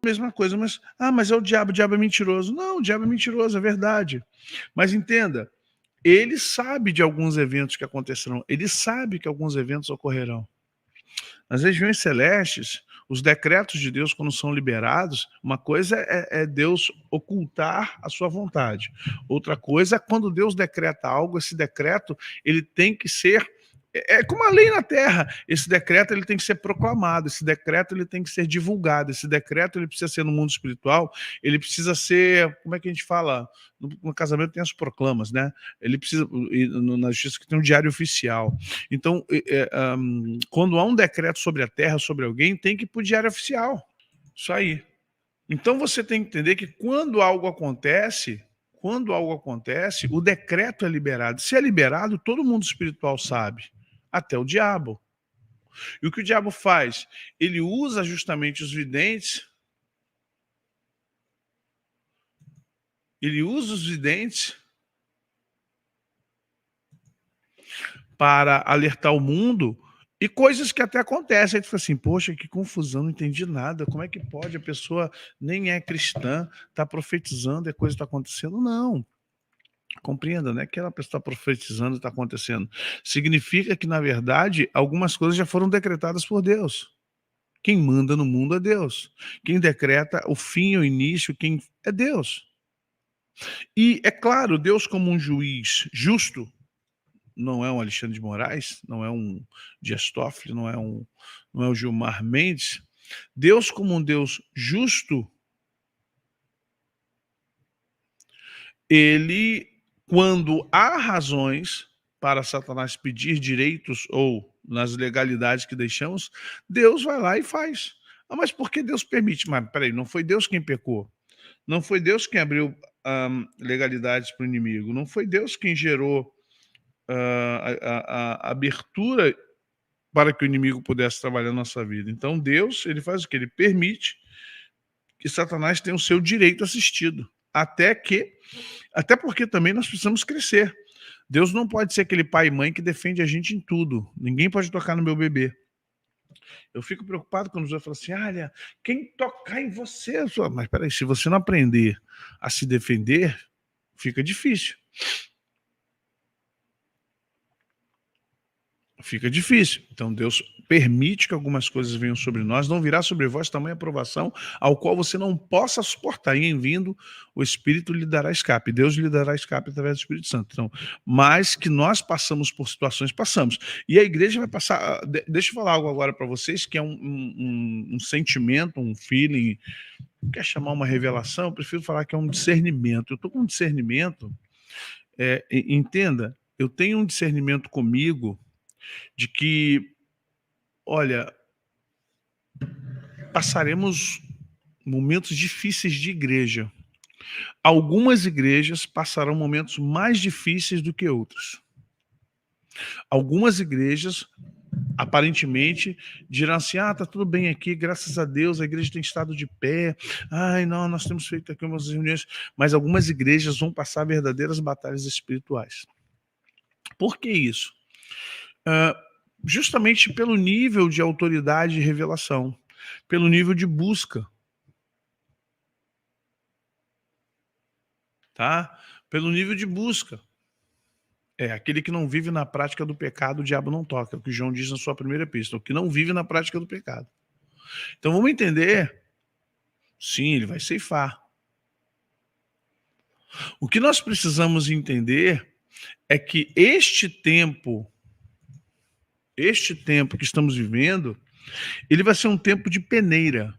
mesma coisa, mas é o diabo é mentiroso. Não, o diabo é mentiroso, é verdade. Mas entenda, ele sabe de alguns eventos que acontecerão, ele sabe que alguns eventos ocorrerão. Nas regiões celestes, os decretos de Deus, quando são liberados, uma coisa é Deus ocultar a sua vontade. Outra coisa é quando Deus decreta algo, esse decreto ele tem que ser como a lei na terra. Esse decreto ele tem que ser proclamado, esse decreto ele tem que ser divulgado, esse decreto ele precisa ser no mundo espiritual, ele precisa ser, como é que a gente fala? No casamento tem as proclamas, né? Ele precisa, na justiça que tem um diário oficial. Então, quando há um decreto sobre a terra, sobre alguém, tem que ir para o diário oficial. Isso aí. Então você tem que entender que quando algo acontece, o decreto é liberado. Se é liberado, todo mundo espiritual sabe, até o diabo. E o que o diabo faz? Ele usa justamente os videntes, para alertar o mundo e coisas que até acontecem. Aí tu fica assim, poxa, que confusão, não entendi nada. Como é que pode? A pessoa nem é cristã, está profetizando e a coisa está acontecendo? Não. Compreenda, né? Que ela está profetizando e está acontecendo. Significa que, na verdade, algumas coisas já foram decretadas por Deus. Quem manda no mundo é Deus. Quem decreta o fim e o início, quem é Deus. E, é claro, Deus como um juiz justo, não é um Alexandre de Moraes, não é um Dias Toffoli, não é o Gilmar Mendes. Deus como um Deus justo, ele, quando há razões para Satanás pedir direitos ou nas legalidades que deixamos, Deus vai lá e faz. Ah, mas por que Deus permite? Mas peraí, não foi Deus quem pecou. Não foi Deus quem abriu legalidades para o inimigo. Não foi Deus quem gerou a abertura para que o inimigo pudesse trabalhar na nossa vida. Então Deus, ele faz o que? Ele permite que Satanás tenha o seu direito assistido. Até porque também nós precisamos crescer. Deus não pode ser aquele pai e mãe que defende a gente em tudo. Ninguém pode tocar no meu bebê. Eu fico preocupado quando os outros falam assim, olha, quem tocar em você... Mas peraí, se você não aprender a se defender, fica difícil. Fica difícil. Então Deus permite que algumas coisas venham sobre nós, não virá sobre vós tamanha aprovação, ao qual você não possa suportar. E em vindo, o Espírito lhe dará escape. Deus lhe dará escape através do Espírito Santo. Então, mas que nós passamos por situações, passamos. E a igreja vai passar... Deixa eu falar algo agora para vocês, que é um sentimento, um feeling, quer chamar uma revelação, eu prefiro falar que é um discernimento. Eu estou com um discernimento, entenda, eu tenho um discernimento comigo, de que, olha, passaremos momentos difíceis de igreja. Algumas igrejas passarão momentos mais difíceis do que outras. Algumas igrejas, aparentemente, dirão assim, tá tudo bem aqui, graças a Deus, a igreja tem estado de pé, não, nós temos feito aqui umas reuniões, mas algumas igrejas vão passar verdadeiras batalhas espirituais. Por que isso? Justamente pelo nível de autoridade e revelação, pelo nível de busca. Tá? Pelo nível de busca. Aquele que não vive na prática do pecado, o diabo não toca, é o que João diz na sua primeira epístola, o que não vive na prática do pecado. Então vamos entender, sim, ele vai ceifar. O que nós precisamos entender é que este tempo que estamos vivendo, ele vai ser um tempo de peneira.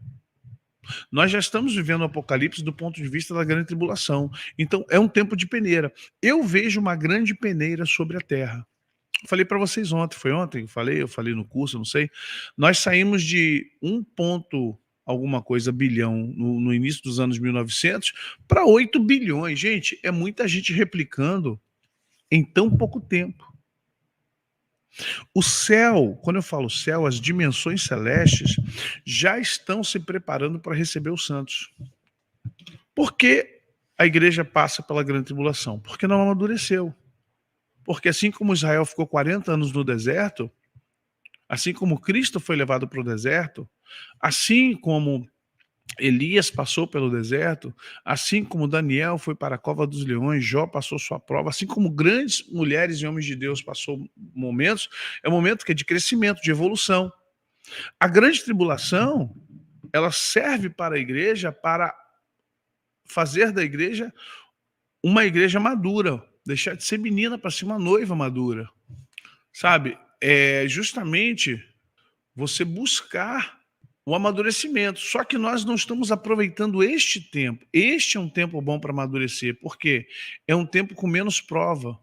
Nós já estamos vivendo o Apocalipse do ponto de vista da grande tribulação. Então, é um tempo de peneira. Eu vejo uma grande peneira sobre a terra. Falei para vocês ontem, foi ontem? Eu falei no curso, não sei. Nós saímos de 1 ponto alguma coisa bilhão no início dos anos 1900 para 8 bilhões. Gente, é muita gente replicando em tão pouco tempo. O céu, quando eu falo céu, as dimensões celestes já estão se preparando para receber os santos. Por que a igreja passa pela grande tribulação? Porque não amadureceu. Porque assim como Israel ficou 40 anos no deserto, assim como Cristo foi levado para o deserto, assim como Elias passou pelo deserto, assim como Daniel foi para a cova dos leões, Jó passou sua prova, assim como grandes mulheres e homens de Deus passou momentos, é um momento que é de crescimento, de evolução. A grande tribulação, ela serve para a igreja para fazer da igreja uma igreja madura, deixar de ser menina para ser uma noiva madura, sabe? É justamente você buscar o amadurecimento. Só que nós não estamos aproveitando este tempo. Este é um tempo bom para amadurecer, porque é um tempo com menos prova.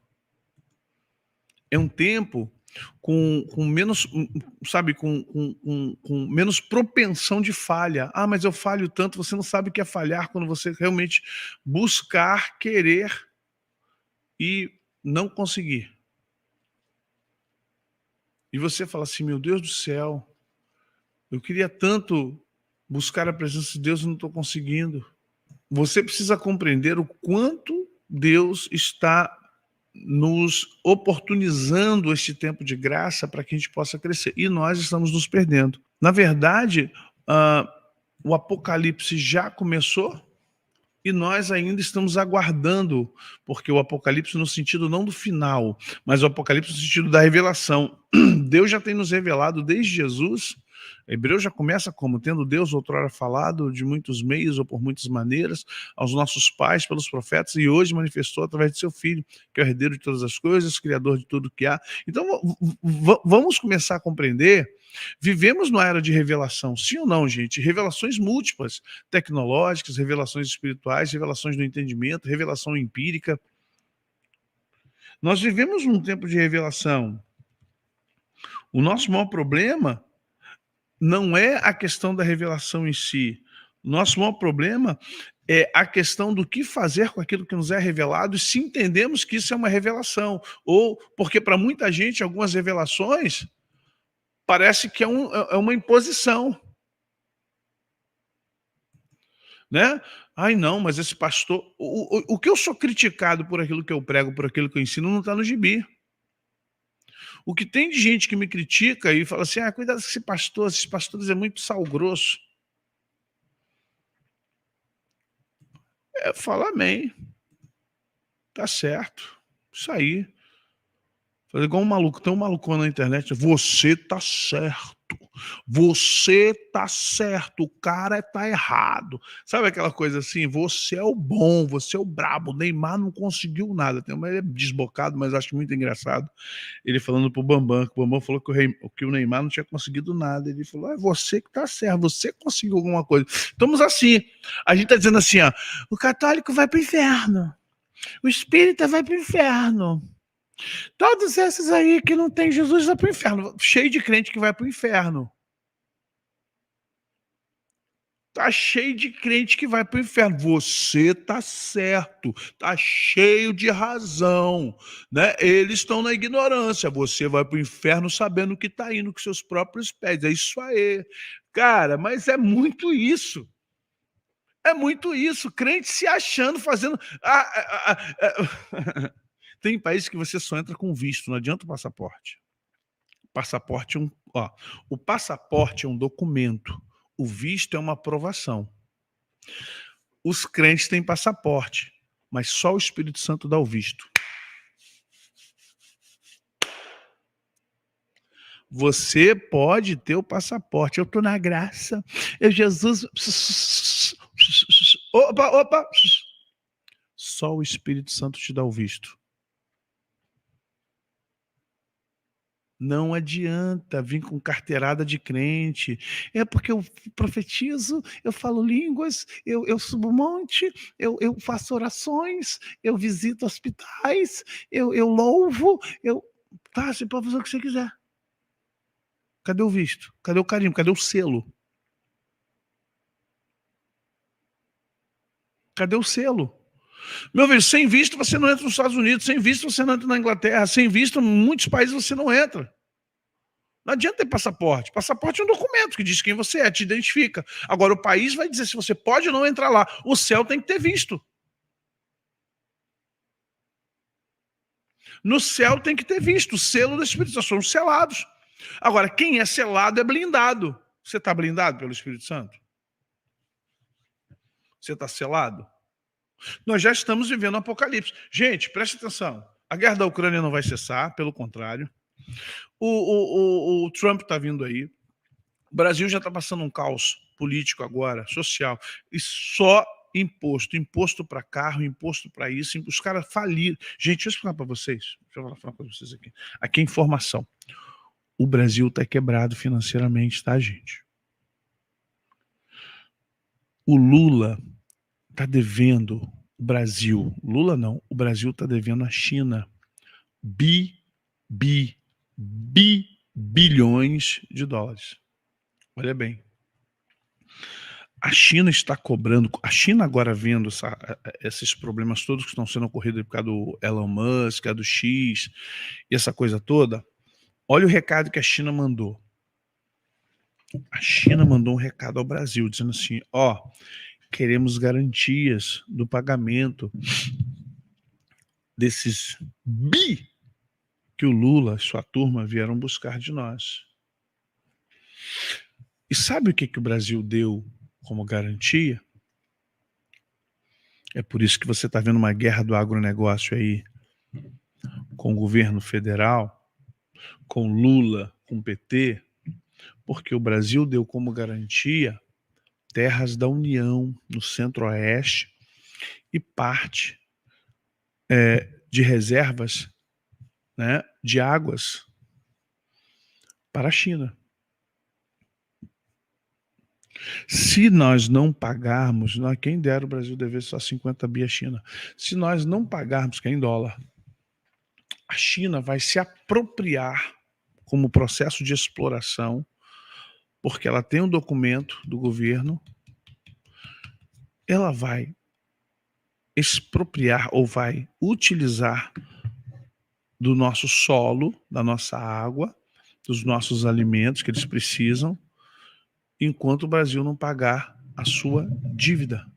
É um tempo com menos, sabe, com menos propensão de falha. Ah, mas eu falho tanto. Você não sabe o que é falhar quando você realmente buscar, querer e não conseguir. E você fala assim, meu Deus do céu, eu queria tanto buscar a presença de Deus e não estou conseguindo. Você precisa compreender o quanto Deus está nos oportunizando este tempo de graça para que a gente possa crescer. E nós estamos nos perdendo. Na verdade, o Apocalipse já começou e nós ainda estamos aguardando, porque o Apocalipse no sentido não do final, mas o Apocalipse no sentido da revelação. Deus já tem nos revelado desde Jesus. Hebreus já começa como? Tendo Deus outrora falado de muitos meios ou por muitas maneiras aos nossos pais pelos profetas e hoje manifestou através de seu Filho, que é o herdeiro de todas as coisas, criador de tudo que há. Então vamos começar a compreender. Vivemos numa era de revelação, sim ou não, gente? Revelações múltiplas, tecnológicas, revelações espirituais, revelações do entendimento, revelação empírica. Nós vivemos num tempo de revelação. O nosso maior problema não é a questão da revelação em si. Nosso maior problema é a questão do que fazer com aquilo que nos é revelado e se entendemos que isso é uma revelação. Ou porque para muita gente algumas revelações parece que é uma imposição. Né? Ai não, mas esse pastor... O que eu sou criticado por aquilo que eu prego, por aquilo que eu ensino, não está no gibi. O que tem de gente que me critica e fala assim, cuidado com esse pastor, esses pastores é muito sal grosso. Fala amém. Tá certo. Isso aí. Fazer igual um maluco. Tem um malucão na internet. Você tá certo. Você tá certo. O cara tá errado. Sabe aquela coisa assim? Você é o bom. Você é o brabo. O Neymar não conseguiu nada. Ele é desbocado, mas acho muito engraçado. Ele falando pro Bambam. Que o Bambam falou que o Neymar não tinha conseguido nada. Ele falou, é você que tá certo. Você conseguiu alguma coisa. Estamos assim. A gente tá dizendo assim, ó. O católico vai pro inferno. O espírita vai pro inferno. Todos esses aí que não tem Jesus vai pro inferno. Cheio de crente que vai pro inferno. Tá cheio de crente que vai pro inferno. Você tá certo. Tá cheio de razão, né? Eles estão na ignorância. Você vai pro inferno sabendo que tá indo com seus próprios pés. É isso aí. Cara, mas é muito isso. É muito isso. Crente se achando, fazendo... Tem países que você só entra com visto, não adianta o passaporte. Passaporte o passaporte é um documento, o visto é uma aprovação. Os crentes têm passaporte, mas só o Espírito Santo dá o visto. Você pode ter o passaporte, eu estou na graça, Jesus... Opa! Só o Espírito Santo te dá o visto. Não adianta vir com carteirada de crente. É porque eu profetizo, eu falo línguas, eu subo monte, eu faço orações, eu visito hospitais, eu louvo, Tá, você pode fazer o que você quiser. Cadê o visto? Cadê o carimbo? Cadê o selo? Cadê o selo? Meu filho, sem visto você não entra nos Estados Unidos, sem visto você não entra na Inglaterra, sem visto em muitos países você não entra. Não adianta ter passaporte. Passaporte é um documento que diz quem você é, te identifica. Agora, o país vai dizer se você pode ou não entrar lá. O céu tem que ter visto. No céu tem que ter visto. O selo do Espírito Santo. São selados. Agora, quem é selado é blindado. Você está blindado pelo Espírito Santo? Você está selado? Nós já estamos vivendo um apocalipse. Gente, preste atenção. A guerra da Ucrânia não vai cessar, pelo contrário. O Trump está vindo aí. O Brasil já está passando um caos político agora, social, e só imposto para carro, imposto para isso, os caras faliram. Gente, deixa eu explicar para vocês, deixa eu falar uma coisa para vocês aqui. Aqui é informação. O Brasil está quebrado financeiramente, tá, gente? O Lula está devendo o Brasil. Lula não, o Brasil está devendo a China bilhões de dólares. Olha bem. A China está cobrando, a China agora vendo esses problemas todos que estão sendo ocorridos por causa do Elon Musk, do X, e essa coisa toda, olha o recado que a China mandou. A China mandou um recado ao Brasil, dizendo assim, ó, queremos garantias do pagamento desses que o Lula e sua turma vieram buscar de nós. E sabe o que o Brasil deu como garantia? É por isso que você está vendo uma guerra do agronegócio aí, com o governo federal, com Lula, com o PT, porque o Brasil deu como garantia terras da União no Centro-Oeste e parte de reservas, né, de águas para a China. Se nós não pagarmos, quem dera o Brasil dever só 50 bi à China. Se nós não pagarmos, que é em dólar, a China vai se apropriar como processo de exploração, porque ela tem um documento do governo, ela vai expropriar ou vai utilizar do nosso solo, da nossa água, dos nossos alimentos que eles precisam, enquanto o Brasil não pagar a sua dívida.